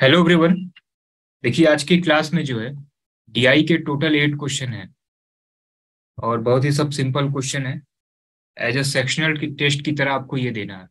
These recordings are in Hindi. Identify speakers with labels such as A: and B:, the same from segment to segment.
A: Hello everyone. देखिए आज की क्लास में जो है डीआई के टोटल 8 क्वेश्चन है और बहुत ही सब सिंपल क्वेश्चन है। एज अ सेक्शनल की टेस्ट की तरह आपको ये देना है।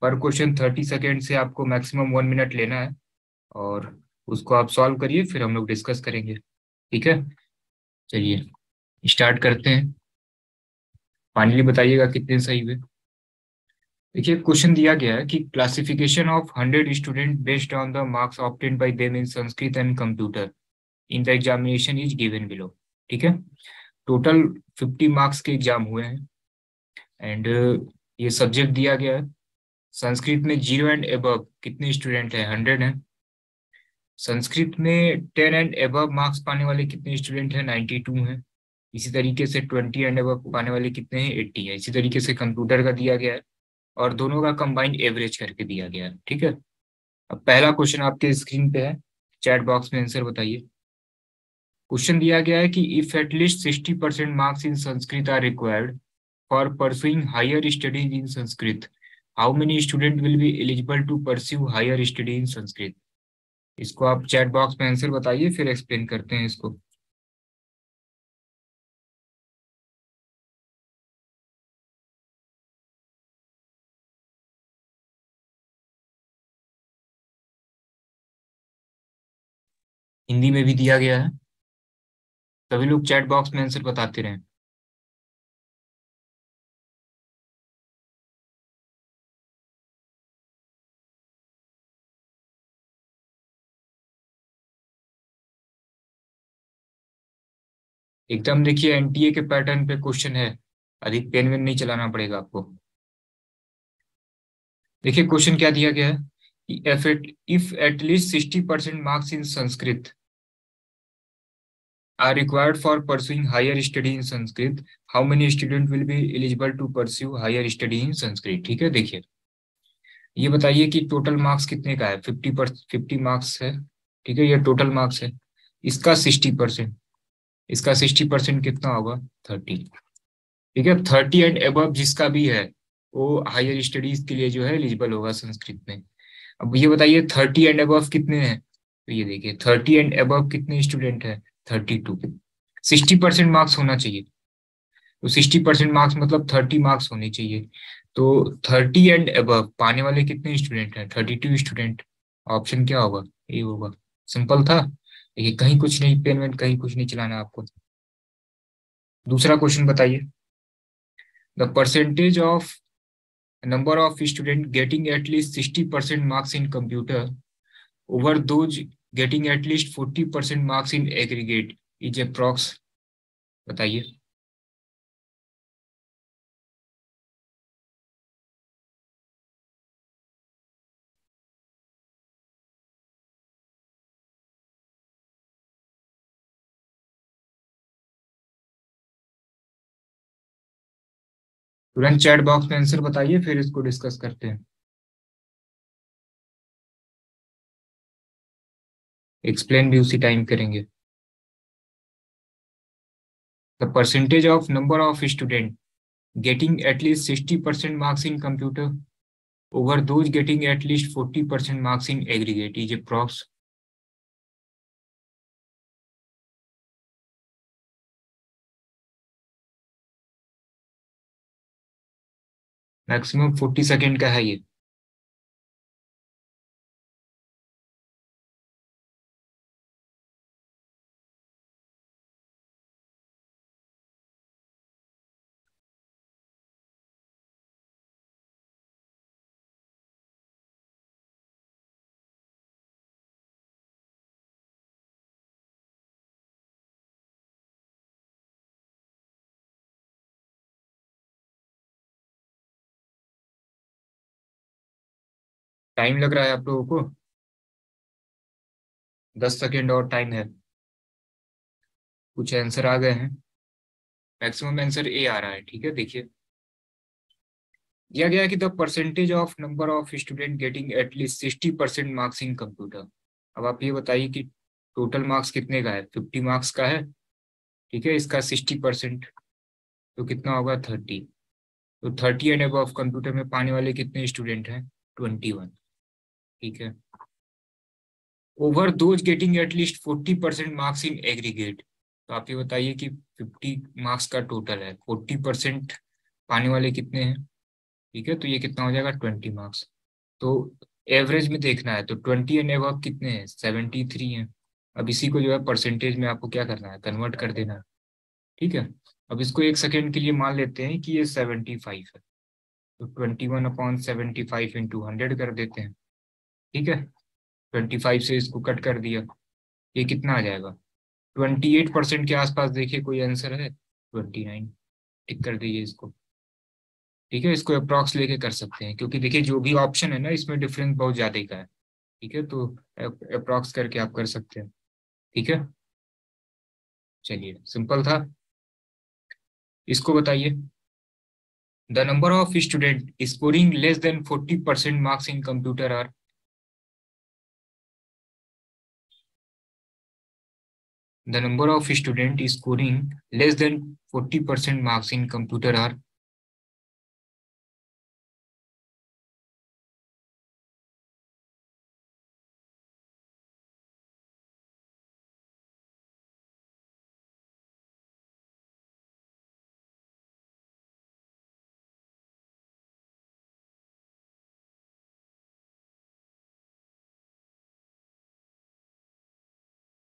A: पर क्वेश्चन 30 सेकेंड से आपको मैक्सिमम 1 मिनट लेना है और उसको आप सॉल्व करिए, फिर हम लोग डिस्कस करेंगे। ठीक है, चलिए स्टार्ट करते हैं। फाइनली बताइएगा कितने सही हुए। देखिए क्वेश्चन दिया गया है कि classification of 100 student based on the marks obtained by them in Sanskrit and computer in the examination is given below. ठीक है, टोटल 50 मार्क्स के एग्जाम हुए हैं एंड ये सब्जेक्ट दिया गया है। संस्कृत में 0 एंड एबव कितने स्टूडेंट हैं? 100 हैं। संस्कृत में 10 एंड एबव मार्क्स पाने वाले कितने स्टूडेंट हैं? 92 हैं। इसी तरीके से 20 एंड एबव पाने वाले कितने हैं? 80 है। इसी तरीके से कंप्यूटर का दिया गया है और दोनों का कंबाइंड एवरेज करके दिया गया है। ठीक है, अब पहला क्वेश्चन आपके स्क्रीन पे है, चैट बॉक्स में आंसर बताइए। क्वेश्चन दिया गया है कि if at least 60% marks in Sanskrit are required for pursuing higher studies in Sanskrit, how many students will be eligible to pursue higher study in Sanskrit? इसको आप चैट बॉक्स में आंसर बताइए, फिर एक्सप्लेन करते हैं इसको। हिंदी में भी दिया गया है, सभी लोग चैट बॉक्स में आंसर बताते रहें। एकदम देखिए एनटीए के पैटर्न पे क्वेश्चन है, अधिक पेन वेन नहीं चलाना पड़ेगा आपको। देखिए क्वेश्चन क्या दिया गया है कि if at least 60% marks in Sanskrit are required for pursuing higher study in Sanskrit, how many students will be eligible to pursue higher study in Sanskrit? ठीक है, देखिए ये बताइए कि टोटल मार्क्स कितने का है? 50 मार्क्स है। ठीक है, ये टोटल मार्क्स है। इसका 60%, इसका 60% कितना होगा? 30। ठीक है, 30 एंड एबव जिसका भी है वो हायर स्टडीज के लिए जो है एलिजिबल होगा संस्कृत में। अब ये बताइए 30 एंड अबव कितने हैं? तो ये देखिए 30 एंड अबव कितने स्टूडेंट है? 32। 60% मार्क्स होना चाहिए, तो 60% मार्क्स मतलब 30 मार्क्स होने चाहिए। तो 30 एंड अबव पाने वाले कितने स्टूडेंट हैं? 32 स्टूडेंट। ऑप्शन क्या होगा? ये होगा। सिंपल था। देखिए कहीं कुछ नहीं, पेन वेन कहीं कुछ नहीं चलाना आपको। दूसरा क्वेश्चन बताइए। The percentage of number of students getting at least 60% marks in computer over those getting at least 40% marks in aggregate is approx। बताइए। तुरंत चैट बॉक्स में आंसर बताइए, फिर इसको डिस्कस करते हैं। एक्सप्लेन भी उसी टाइम करेंगे। The percentage of number of student getting at least 60% marks in computer over those getting at least 40% marks in aggregate is approx। Maximum 40 second का है ये। टाइम लग रहा है आप लोगों को? 10 सेकेंड और टाइम है। कुछ आंसर आ गए हैं। मैक्सिमम आंसर ए आ रहा है। ठीक है, देखिए दिया गया है कि the percentage of number of student getting at least 60% marks in computer. अब आप ये बताइए कि टोटल मार्क्स कितने का है? 50 मार्क्स का है। ठीक है, इसका 60% तो कितना होगा? 30। तो 30 एंड अबव कंप्यूटर में पाने वाले कितने स्टूडेंट हैं? 21। ठीक है, over those getting at least 40% marks in aggregate. तो आप ये बताइए कि 50 मार्क्स का टोटल है, 40% पाने वाले कितने हैं? ठीक है, तो ये कितना हो जाएगा 20 मार्क्स। तो एवरेज में देखना है तो 20 एंड एबव कितने हैं? 73 हैं। अब इसी को जो है परसेंटेज में आपको क्या करना है? कन्वर्ट कर देना है। ठीक है, अब इसको एक सेकेंड के लिए मान लेते हैं कि ये 75 है, तो 21/75 इंटू 100 कर देते हैं। ठीक है, 25 से इसको कट कर दिया, ये कितना आ जाएगा? 28% के आसपास। देखिए कोई आंसर है? 29। टिक कर दीजिए इसको। ठीक है, इसको अप्रॉक्स लेके कर सकते हैं, क्योंकि देखिए जो भी ऑप्शन है ना इसमें डिफरेंस बहुत ज्यादा का है। ठीक है, तो अप्रॉक्स करके आप कर सकते हैं। ठीक है, चलिए सिंपल था। इसको बताइए, the number of student scoring less than 40% marks in computer are. The number of students scoring less than 40% marks in computer are।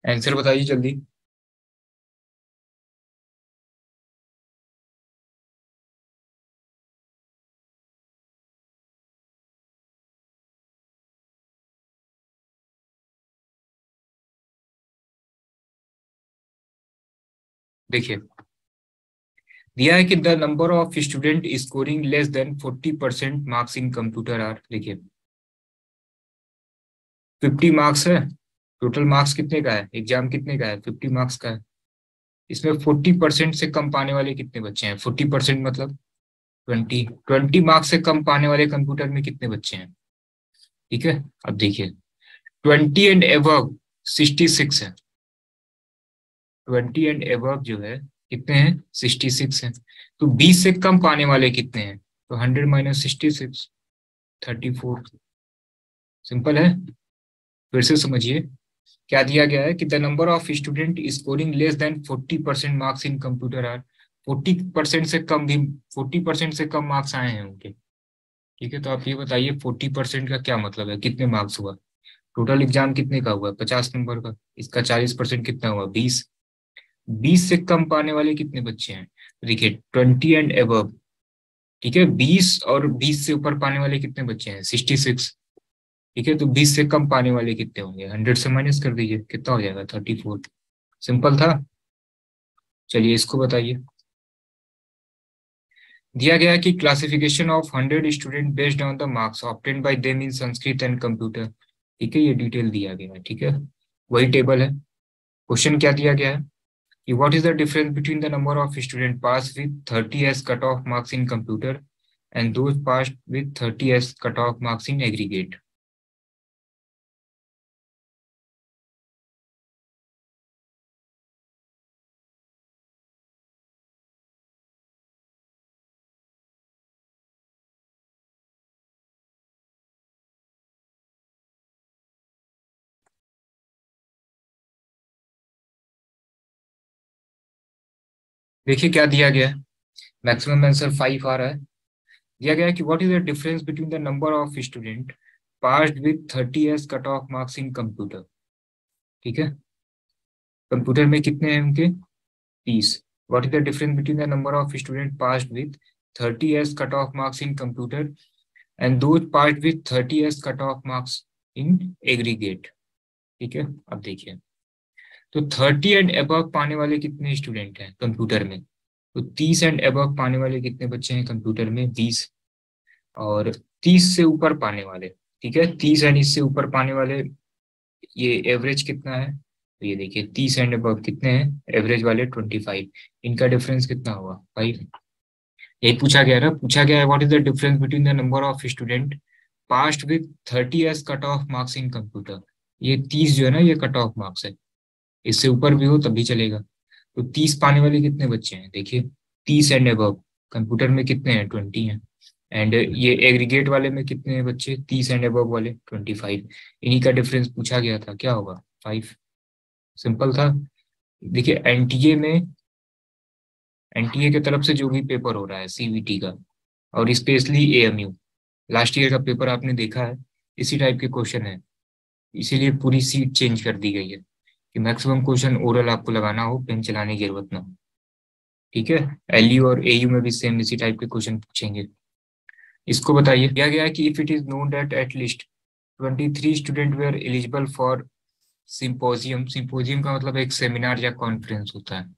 A: Answer बताइए जल्दी। देखिए दिया है कि the number of student scoring less than 40% marks in computer are. देखिए 50 मार्क्स है, टोटल मार्क्स कितने का है? एग्जाम कितने का है? 50 मार्क्स का है। इसमें 40% से कम पाने वाले कितने बच्चे हैं? 40% मतलब 20 मार्क्स से कम पाने वाले कंप्यूटर में कितने बच्चे हैं? ठीक है, अब देखिए 20 एंड एबव 66 है। 20 एंड एबव जो है कितने हैं? 66 है। तो 20 से कम पाने वाले कितने हैं? तो 100 माइनस 66, 34। सिंपल है, फिर से समझिए। क्या दिया गया है कि the number of student scoring less than 40% marks in computer are. 40% से कम भी, 40% से कम मार्क्स आए हैं उनके। ठीक है, तो आप ये बताइए 40% का क्या मतलब है? कितने मार्क्स हुआ? टोटल एग्जाम कितने का हुआ? 50 नंबर का। इसका 40% कितना हुआ? 20। 20 से कम पाने वाले कितने बच्चे हैं? तो देखिए 20 एंड एबव। ठीक है, 20 और 20 से ऊपर पाने वाले कितने बच्चे हैं? 66। ठीक है, तो 20 से कम पाने वाले कितने होंगे? 100 से माइनस कर दीजिए, कितना हो जाएगा? 34। सिंपल था। चलिए इसको बताइए। दिया गया है कि classification of 100 student based on the marks obtained by them in Sanskrit and computer. ठीक है, ये डिटेल दिया गया है। ठीक है, वही टेबल है। क्वेश्चन क्या दिया गया है कि what is the difference between the number of student pass with 30 as cut off marks in computer and those pass with 30 as cut off marks in aggregate. देखिए क्या दिया गया है, मैक्सिमम आंसर 5 आ रहा है। दिया गया है कि what is the difference between the number of student passed with 30 as cut off marks in computer. ठीक है, कंप्यूटर में कितने हैं उनके? 30। What is the difference between the number of student passed with 30 as cut off marks in computer and those passed with 30 as cut off marks in aggregate. ठीक है, अब देखिए तो 30 एंड अबव पाने वाले कितने स्टूडेंट हैं कंप्यूटर में? तो 30 एंड अबव पाने वाले कितने बच्चे हैं कंप्यूटर में? 20। और 30 से ऊपर पाने वाले, ठीक है, 30 एंड इससे ऊपर पाने वाले, ये एवरेज कितना है? तो ये देखिए 30 एंड अबव कितने हैं? एवरेज वाले 25। इनका डिफरेंस कितना हुआ? 5। यही पूछा गया ना, पूछा गया है what is the difference between the number of student passed with 30 as cut off marks in computer. ये 30 जो है ना, ये कट ऑफ मार्क्स है, इससे ऊपर भी हो तब भी चलेगा। तो 30 पाने वाले कितने बच्चे हैं? देखिए 30 एंड अबव कंप्यूटर में कितने हैं? 20 हैं। एंड ये एग्रीगेट वाले में कितने हैं बच्चे, 30 एंड अबव वाले 25। इन्हीं का डिफरेंस पूछा गया था, क्या होगा 5। सिंपल था। देखिए एनटीए की तरफ से जो भी पेपर हो रहा है सीवीटी का, और स्पेशली एएमयू, लास्ट ईयर का पेपर आपने देखा है, इसी टाइप के क्वेश्चन है। इसीलिए पूरी सीट चेंज कर दी गई है कि मैक्सिमम क्वेश्चन ओरल आपको लगाना हो, पेन चलाने की जरूरत ना हो। ठीक है, एलयू और एयू में भी सेम इसी टाइप के क्वेश्चन पूछेंगे। इसको बताइए, दिया गया है कि if it is known that at least 23 student were eligible for symposium, symposium का मतलब एक सेमिनार या कॉन्फ्रेंस होता है,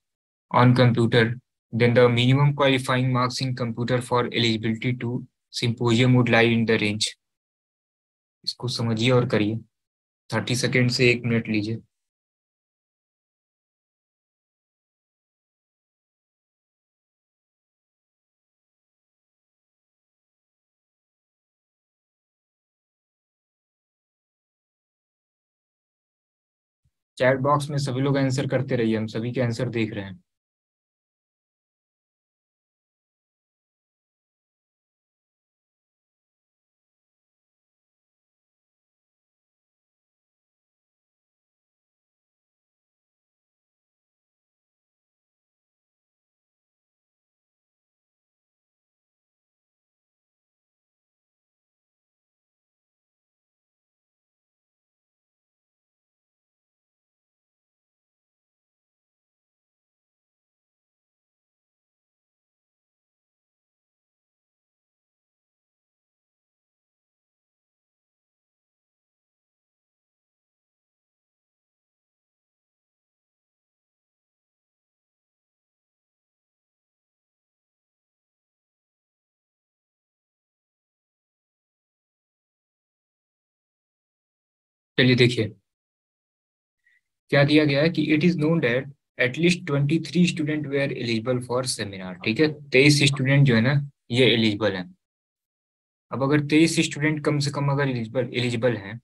A: on computer, then the minimum qualifying marks in computer for eligibility to symposium would lie in the range। इसको समझिए और करिए, 30 सेकेंड से 1 मिनट लीजिए। चैट बॉक्स में सभी लोग आंसर करते रहिए, हम सभी के आंसर देख रहे हैं। चलिए देखिए, क्या दिया गया है कि it is known that at least 23 student were eligible for seminar. ठीक है, 23 स्टूडेंट जो है ना, ये एलिजिबल है। अब अगर 23 स्टूडेंट कम से कम अगर एलिजिबल हैं,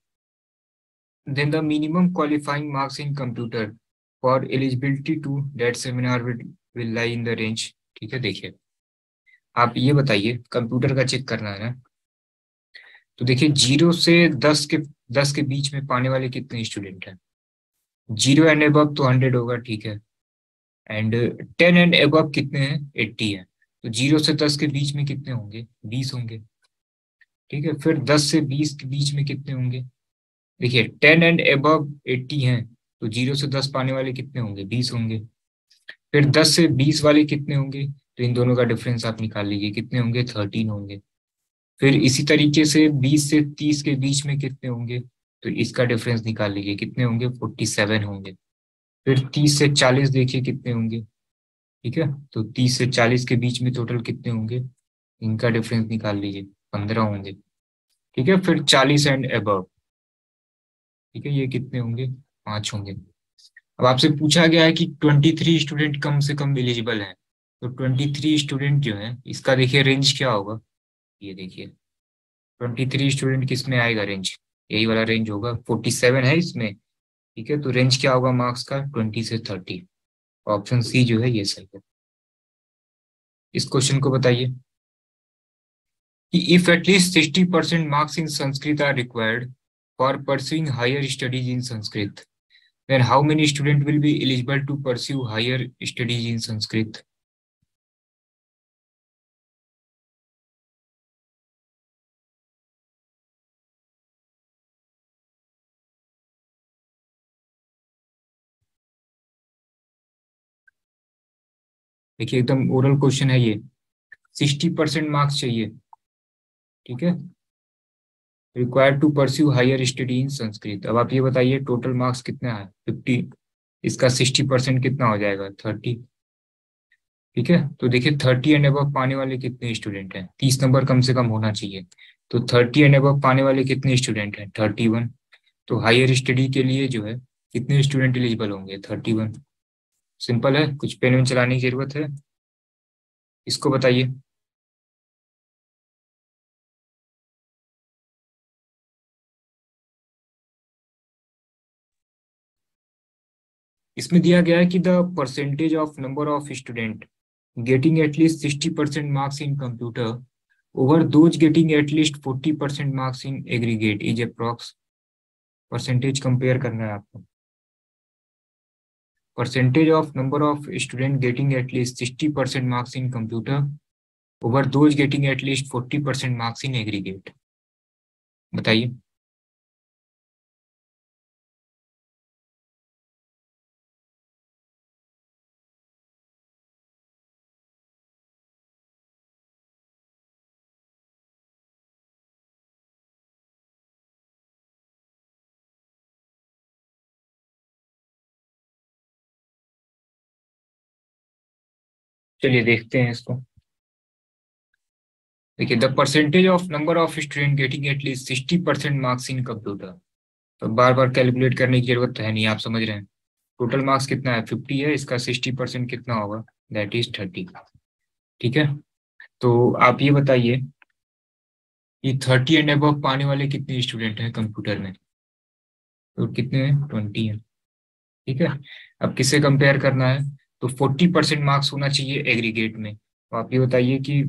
A: then the minimum qualifying marks in computer for eligibility to that seminar will lie in the range। ठीक है, देखिए आप ये बताइए, कंप्यूटर का चेक करना है ना, तो देखिए 0 से 10 के बीच में पाने वाले कितने स्टूडेंट हैं। 0 एंड एबव तो 100 होगा, ठीक है। एंड 10 एंड एबव कितने हैं, 80 है। तो 0 से 10 के बीच में कितने होंगे, 20 होंगे। ठीक है, फिर 10 से 20 के बीच में कितने होंगे, देखिए 10 एंड एबव 80 हैं, तो 0 से 10 पाने वाले कितने होंगे, 20 होंगे। फिर 10 से 20 वाले कितने होंगे, तो इन दोनों का डिफरेंस आप निकाल लीजिए, कितने होंगे, 13 होंगे। फिर इसी तरीके से 20 से 30 के बीच में कितने होंगे, तो इसका डिफरेंस निकाल लीजिए, कितने होंगे, 47 होंगे। फिर 30 से 40 देखिए कितने होंगे। ठीक है, तो 30 से 40 के बीच में टोटल कितने होंगे, इनका डिफरेंस निकाल लीजिए, 15 होंगे। ठीक है, फिर 40 एंड अबव, ठीक है, ये कितने होंगे, 5 होंगे। अब आपसे पूछा गया है कि 23 स्टूडेंट कम से कम एलिजिबल हैं, तो 23 स्टूडेंट जो है, इसका देखिए रेंज क्या होगा, ये देखिए 23 स्टूडेंट किस में आएगा रेंज, यही वाला रेंज होगा, 47 है इसमें। ठीक है, तो रेंज क्या होगा मार्क्स का, 20 से 30। ऑप्शन सी जो है ये सही है। इस क्वेश्चन को बताइए कि if at least 60% marks in Sanskrit are required for pursuing higher studies in Sanskrit, then how many student will be eligible to pursue higher studies in Sanskrit। देखिए एकदम ओरल क्वेश्चन है ये, 60% मार्क्स चाहिए। ठीक है, required to pursue higher study in Sanskrit. अब आप ये बताइए टोटल मार्क्स कितना है, 50, इसका 60% कितना हो जाएगा, 30। ठीक है, तो देखिए 30 एंड अबव पाने वाले कितने स्टूडेंट हैं, 30 नंबर कम से कम होना चाहिए। तो 30 एंड अबव पाने वाले कितने स्टूडेंट हैं, 31। तो हायर स्टडी के लिए जो है कितने स्टूडेंट एलिजिबल होंगे, 31। सिंपल है, कुछ पेन वेन चलाने की जरूरत है। इसको बताइए, इसमें दिया गया है कि the percentage of number of student getting at least 60% marks in computer over those getting at least 40% marks in aggregate is approx percentage compare करना है आपको। Percentage of number of student getting at least 60% marks in computer over those getting at least 40% marks in aggregate, बताइए। चलिए देखते हैं इसको। देखिए, the percentage of number of student getting at least 60% marks in computer, तो बार बार कैलकुलेट करने की जरूरत है नहीं, आप समझ रहे हैं। टोटल मार्क्स कितना है, 50 है, इसका 60% कितना होगा, दैट इज 30। ठीक है, तो आप ये बताइए कि 30 एंड अबव पाने वाले कितने स्टूडेंट हैं कंप्यूटर में, तो कितने हैं, 20 हैं। ठीक है, अब किससे कंपेयर करना है, तो 40% मार्क्स होना चाहिए एग्रीगेट में। तो आप ये बताइए कि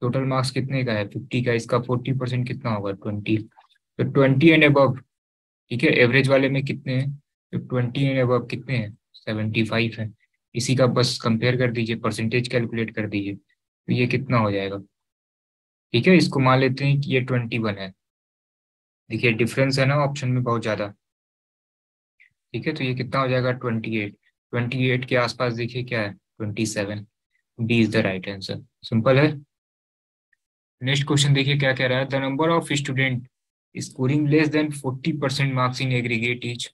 A: टोटल मार्क्स कितने का है, 50 का, इसका 40% कितना होगा, 20। तो 20 एंड अबव, ठीक है, एवरेज वाले में कितने हैं, तो 20 एंड अबव कितने हैं, 75 है। इसी का बस कंपेयर कर दीजिए, परसेंटेज कैलकुलेट कर दीजिए, तो ये कितना हो जाएगा। ठीक है, इसको मान लेते हैं कि ये 21 है। देखिए डिफरेंस है ना ऑप्शन में बहुत ज़्यादा। ठीक है, तो ये कितना हो जाएगा, 28। 28 के आसपास देखिए क्या है, 27। D is the right answer, simple है। नेक्स्ट क्वेश्चन देखिए क्या कह रहा है, the number of student scoring less than 40% marks in aggregate is.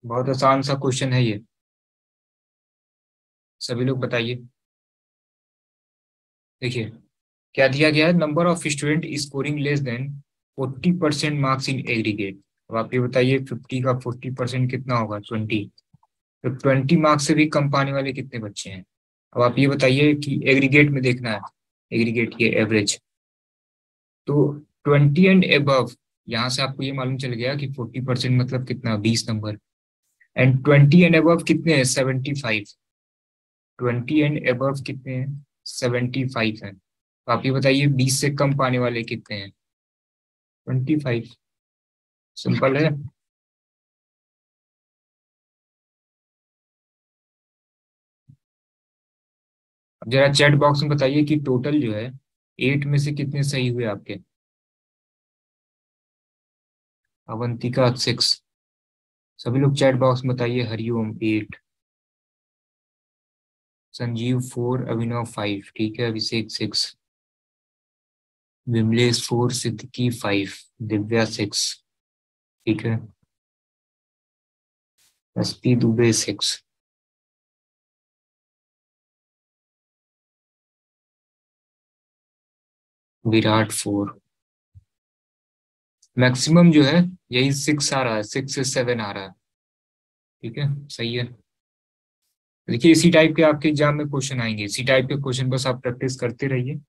A: बहुत आसान सा क्वेश्चन है ये, सभी लोग बताइए। देखिए क्या दिया गया है, number of student scoring less than 40% marks in aggregate. अब आप ये बताइए 50 का 40% कितना होगा, 20। तो 20 मार्क्स से भी कम पाने वाले कितने बच्चे हैं। अब आप ये बताइए कि एग्रीगेट में देखना है, एग्रीगेट ये एवरेज, तो 20 एंड एबव, यहाँ से आपको ये मालूम चल गया कि 40% मतलब कितना, 20 नंबर। एंड 20 एंड अबव कितने हैं, 75। 20 एंड अबव कितने हैं, 75 हैं। तो आप ये बताइए 20 से कम पाने वाले कितने हैं, 25। सिंपल है। अब जरा चैट बॉक्स में बताइए कि टोटल जो है 8 में से कितने सही हुए आपके। अवंतिका 6, सभी लोग चैट बॉक्स में बताइए, हरिओम 8, संजीव 4, अभिनव 5, ठीक है, अभिषेक 6, विमलेश 4, सिद्दीकी 5, दिव्या 6, ठीक है, एसपी दुबे 6, विराट 4। मैक्सिमम जो है यही 6 आ रहा है, 6 से 7 आ रहा है। ठीक है, सही है। देखिए इसी टाइप के आपके एग्जाम में क्वेश्चन आएंगे, इसी टाइप के क्वेश्चन बस आप प्रैक्टिस करते रहिए।